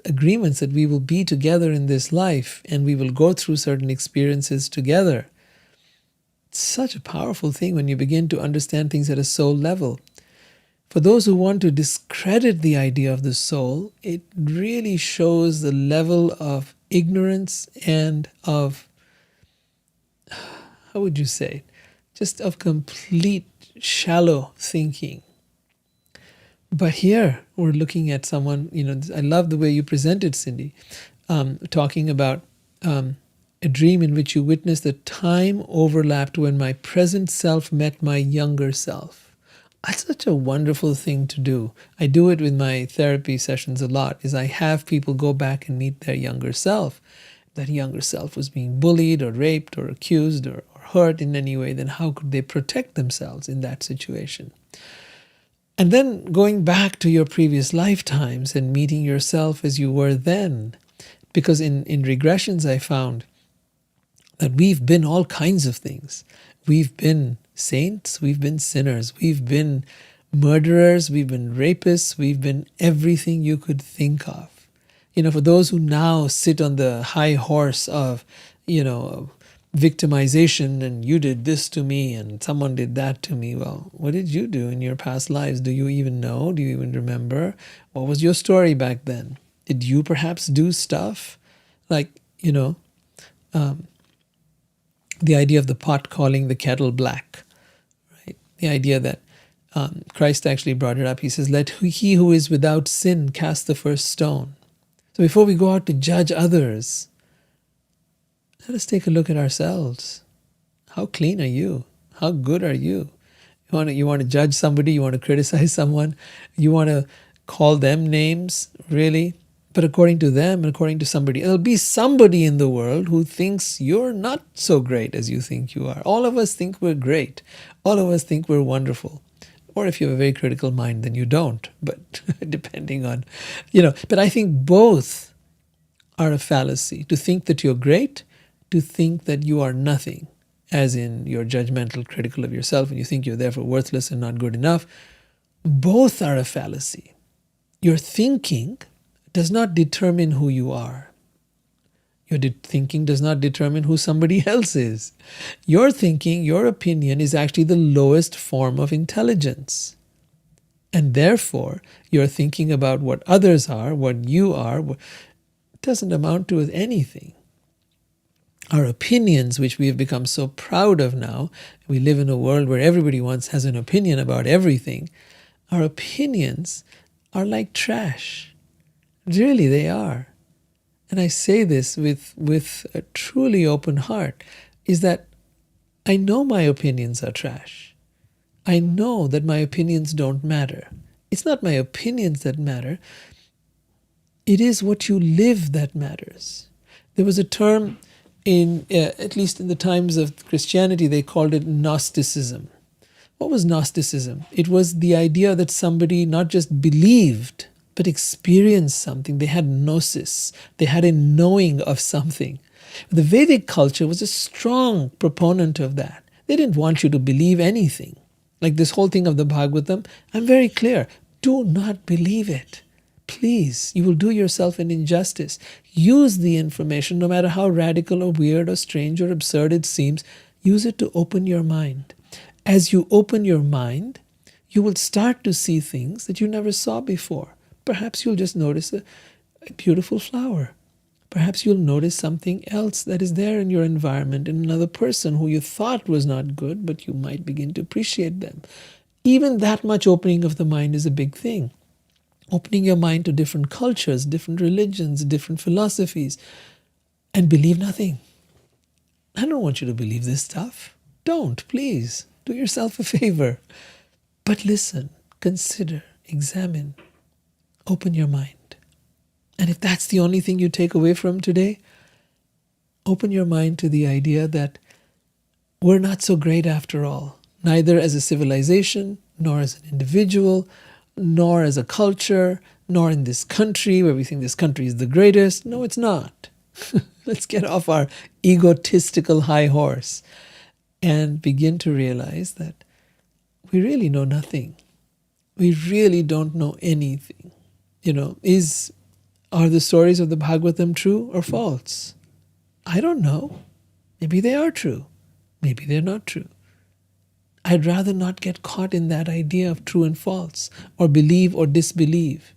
S1: Agreements that we will be together in this life and we will go through certain experiences together. It's such a powerful thing when you begin to understand things at a soul level. For those who want to discredit the idea of the soul, it really shows the level of ignorance and of, how would you say, just of complete shallow thinking. But here we're looking at someone, I love the way you presented, Cindy, talking about a dream in which you witnessed the time overlapped when my present self met my younger self. That's such a wonderful thing to do. I do it with my therapy sessions a lot, is I have people go back and meet their younger self. That younger self was being bullied or raped or accused or hurt in any way, then how could they protect themselves in that situation? And then going back to your previous lifetimes and meeting yourself as you were then. Because in regressions I found that we've been all kinds of things. We've been saints, we've been sinners, we've been murderers, we've been rapists, we've been everything you could think of. For those who now sit on the high horse of, victimization, and you did this to me and someone did that to me. Well, what did you do in your past lives? Do you even know? Do you even remember? What was your story back then? Did you perhaps do stuff like, the idea of the pot calling the kettle black, right? The idea that Christ actually brought it up. He says, let he who is without sin cast the first stone. So before we go out to judge others, let us take a look at ourselves. How clean are you? How good are you? You want to judge somebody? You want to criticize someone? You want to call them names? Really? But according to them and according to somebody, there'll be somebody in the world who thinks you're not so great as you think you are. All of us think we're great. All of us think we're wonderful. Or if you have a very critical mind, then you don't. But depending on, but I think both are a fallacy. To think that you're great, to think that you are nothing, as in you're judgmental, critical of yourself, and you think you're therefore worthless and not good enough. Both are a fallacy. Your thinking does not determine who you are. Your thinking does not determine who somebody else is. Your thinking, your opinion is actually the lowest form of intelligence. And therefore, your thinking about what others are, what you are, doesn't amount to anything. Our opinions, which we have become so proud of now, we live in a world where everybody has an opinion about everything. Our opinions are like trash. Really, they are. And I say this with a truly open heart, is that I know my opinions are trash. I know that my opinions don't matter. It's not my opinions that matter. It is what you live that matters. There was a term at least in the times of Christianity, they called it Gnosticism. What was Gnosticism? It was the idea that somebody not just believed, but experienced something. They had gnosis. They had a knowing of something. The Vedic culture was a strong proponent of that. They didn't want you to believe anything. Like this whole thing of the Bhagavatam, I'm very clear. Do not believe it. Please, you will do yourself an injustice. Use the information, no matter how radical or weird or strange or absurd it seems. Use it to open your mind. As you open your mind, you will start to see things that you never saw before. perhaps you'll just notice a beautiful flower. Perhaps you'll notice something else that is there in your environment, in another person who you thought was not good, but you might begin to appreciate them. Even that much opening of the mind is a big thing. Opening your mind to different cultures, different religions, different philosophies, and believe nothing. I don't want you to believe this stuff. Don't, please. Do yourself a favor. But listen, consider, examine, open your mind. And if that's the only thing you take away from today, open your mind to the idea that we're not so great after all, neither as a civilization, nor as an individual, nor as a culture, nor in this country where we think this country is the greatest. No, it's not. Let's get off our egotistical high horse and begin to realize that we really know nothing. We really don't know anything. Are the stories of the Bhagavatam true or false? I don't know. Maybe they are true. Maybe they're not true. I'd rather not get caught in that idea of true and false, or believe or disbelieve,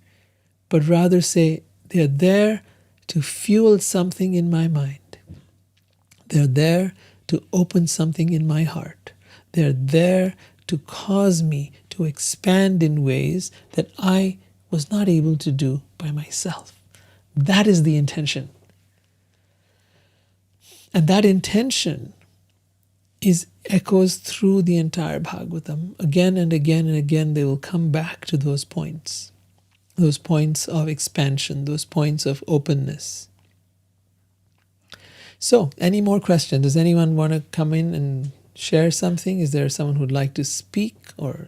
S1: but rather say they're there to fuel something in my mind. They're there to open something in my heart. They're there to cause me to expand in ways that I was not able to do by myself. That is the intention. And that intention echoes through the entire Bhagavatam. Again and again and again, they will come back to those points of expansion, those points of openness. So, any more questions? Does anyone want to come in and share something? Is there someone who'd like to speak or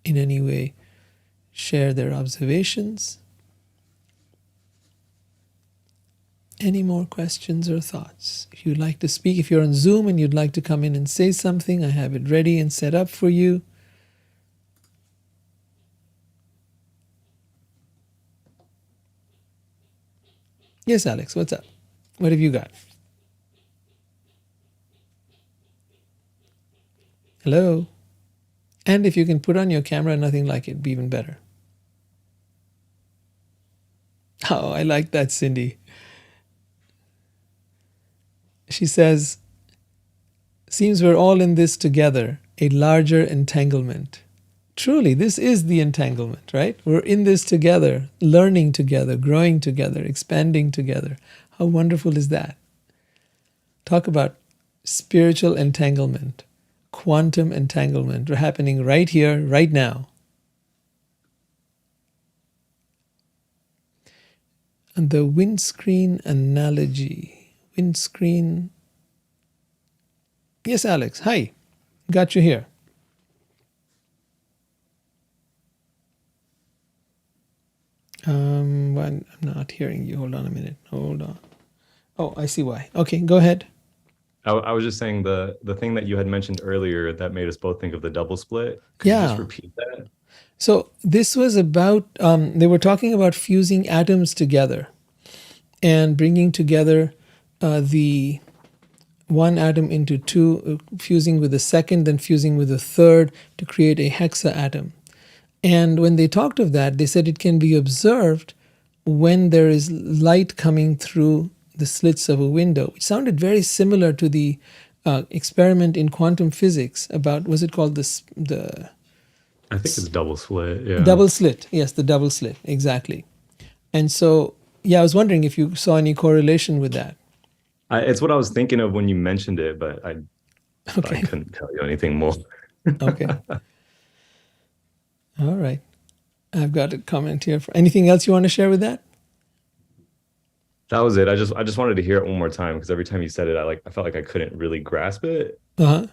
S1: in any way share their observations? Any more questions or thoughts? If you'd like to speak, if you're on Zoom and you'd like to come in and say something, I have it ready and set up for you. Yes, Alex, what's up? What have you got? Hello? And if you can put on your camera, nothing like it, be even better. Oh, I like that, Cindy. She says, seems we're all in this together, a larger entanglement. Truly, this is the entanglement, right? We're in this together, learning together, growing together, expanding together. How wonderful is that? Talk about spiritual entanglement, quantum entanglement, happening right here, right now. And the windscreen analogy. Windscreen. Yes, Alex. Hi. Got you here. I'm not hearing you. Hold on a minute. Hold on. Oh, I see why. Okay, go ahead.
S2: I was just saying the thing that you had mentioned earlier that made us both think of the double split. Could you just repeat that?
S1: So this was about, they were talking about fusing atoms together and bringing together the one atom into two, fusing with the second, then fusing with the third to create a hexaatom. And when they talked of that, they said it can be observed when there is light coming through the slits of a window, which sounded very similar to the experiment in quantum physics about, was it called the
S2: I think it's double slit. Yeah.
S1: Double slit. Yes, the double slit. Exactly. And so, yeah, I was wondering if you saw any correlation with that.
S2: It's what I was thinking of when you mentioned it, but I couldn't tell you anything more.
S1: Okay. All right. I've got a comment here. For anything else you want to share with that?
S2: That was it. I just wanted to hear it one more time because every time you said it, I felt like I couldn't really grasp it.
S1: Uh-huh.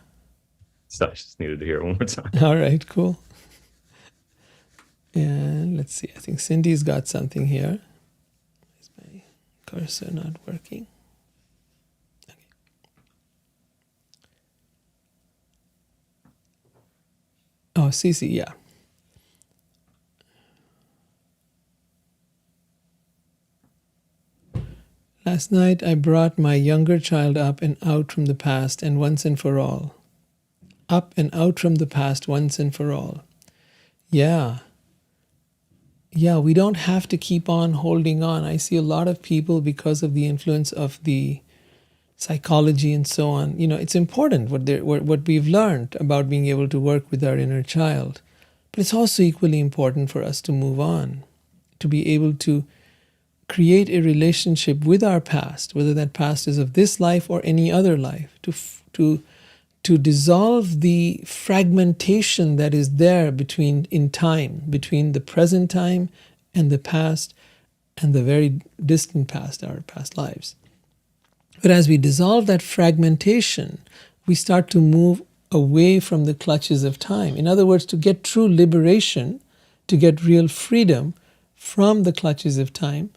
S2: So I just needed to hear it one more time.
S1: All right, cool. And let's see. I think Cindy's got something here. Is my cursor not working? Okay. Oh, Cece, yeah. Last night I brought my younger child up and out from the past and once and for all. Up and out from the past once and for all. Yeah. yeah, we don't have to keep on holding on. I see a lot of people, because of the influence of the psychology and so on, it's important what we've learned about being able to work with our inner child. But it's also equally important for us to move on, to be able to create a relationship with our past, whether that past is of this life or any other life, to dissolve the fragmentation that is there in time, between the present time and the past and the very distant past, our past lives. But as we dissolve that fragmentation, we start to move away from the clutches of time. In other words, to get true liberation, to get real freedom from the clutches of time,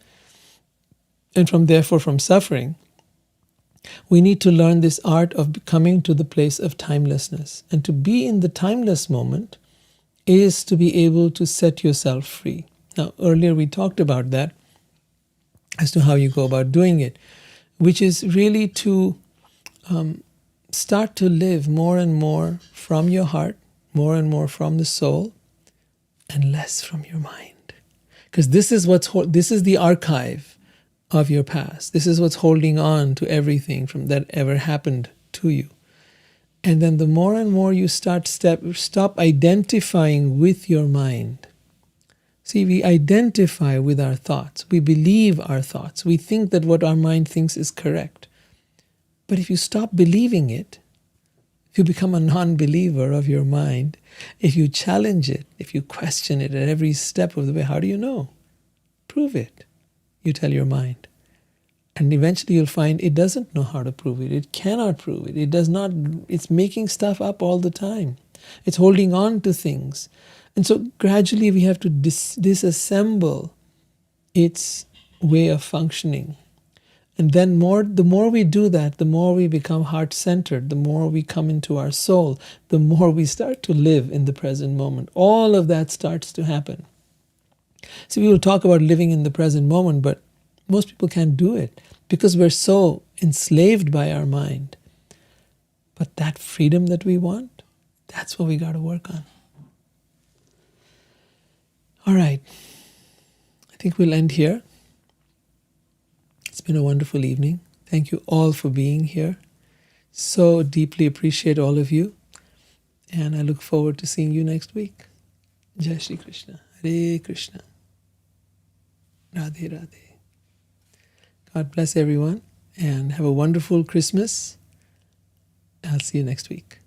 S1: and therefore from suffering, we need to learn this art of coming to the place of timelessness. And to be in the timeless moment is to be able to set yourself free. Now, earlier we talked about that as to how you go about doing it, which is really to start to live more and more from your heart, more and more from the soul, and less from your mind. Because this is the archive of your past. This is what's holding on to everything from that ever happened to you. And then the more and more you stop identifying with your mind. See, we identify with our thoughts. We believe our thoughts. We think that what our mind thinks is correct. But if you stop believing it, if you become a non-believer of your mind, if you challenge it, if you question it at every step of the way, how do you know? Prove it, you tell your mind. And eventually you'll find it doesn't know how to prove it. It cannot prove it. It does not. It's making stuff up all the time. It's holding on to things. And so gradually we have to disassemble its way of functioning. And then the more we do that, the more we become heart-centered, the more we come into our soul, the more we start to live in the present moment. All of that starts to happen. So we will talk about living in the present moment, but most people can't do it because we're so enslaved by our mind. But that freedom that we want, that's what we got to work on. All right. I think we'll end here. It's been a wonderful evening. Thank you all for being here. So deeply appreciate all of you. And I look forward to seeing you next week. Jai Shri Krishna. Hare Krishna. Radhe Radhe. God bless everyone and have a wonderful Christmas. I'll see you next week.